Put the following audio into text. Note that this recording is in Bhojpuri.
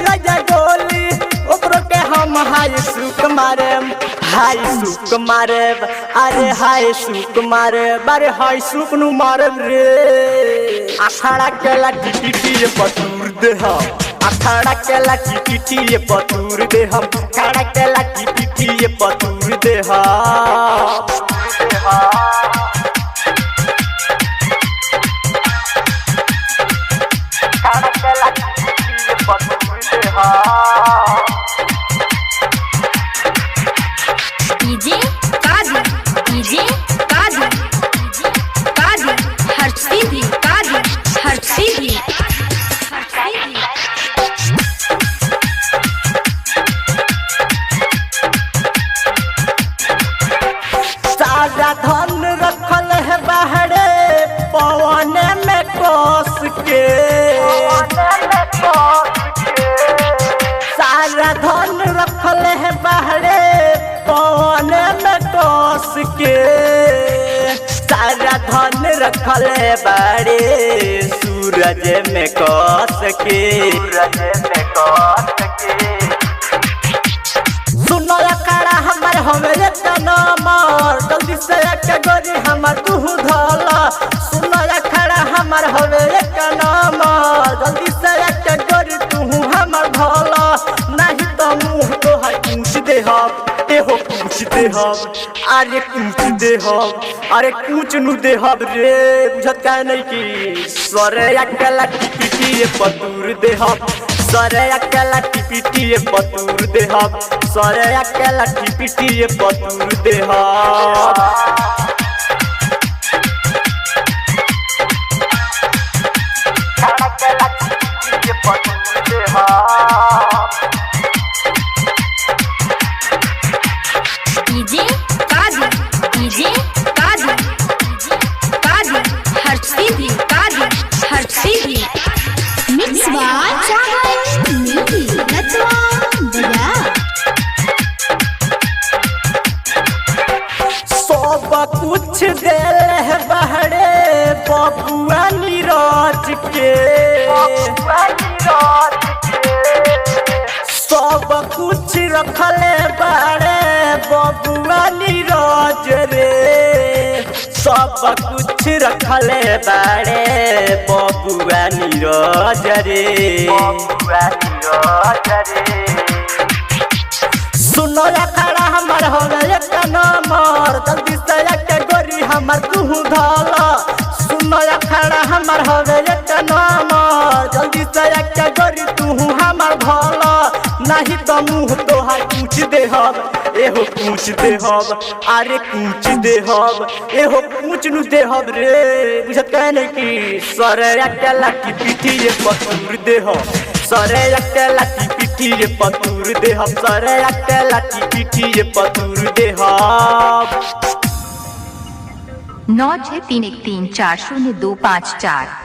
राजा गोली ओकरो के हम हाय सुक मारे अरे हाय सुक मारे बारे हाय सुक नु मारे रे अखाड़ा के लाठी पिटी पतूर दे हम अखाड़ा के लाठी पिटी पतूर दे हम अखाड़ा के लाठी पिटी पतूर दे हम डीजे कादी हर्षिदी सारा धन रखल है बाहरे पवन में कोस के सारा धन रखल है बाहरे पवन में कोस के सारा धन रखल है बाहरे सूरज में कोस के सुनो अखाड़ा हमार हमें नंबर जल्दी से एक गोरी हमार तू धला सुनो अखाड़ा हमार हमें नंबर जल्दी से एक गोरी तू हमार धला नहीं तो मुँह तो है पूछ दे हम एहो पूछ दे हम अरे पूछ दे हम अरे कुछ नु दे हम रे बुझत का नहीं की सरे अकेला टिपिटी पतूर दे हम सरे अकेला टिपिटी पतूर दे हम सरे अकेला टिपिटी पतूर दे हम डीजे कादी हर्षिदी मिक्स बाय चावल मिली नटवा दिया सब कुछ दिल है बहरे बबुआ नीरज के सब कुछ रखल बड़े बबुआ नीरज रे सब कुछ रखल बड़े बबुआ नीरज रे सुनो अखाड़ा हमार हो गए नंबर जल्दी से एक गोरी हमार तू धला सुनो अखाड़ा हमार हो गए नंबर जल्दी से एक गोरी तू हमार धला नहीं तो मुँह तोहार पूछ दे हम एहो पूछ दे हम अरे पूछ दे हम एहो पूछ नु दे हम रे बुझत कहने की सरे अकेला की पिटी पतूर दे हम सरे अकेला की पिटी पतूर दे हम सरे अकेला की पिटी पतूर दे हम 9631340254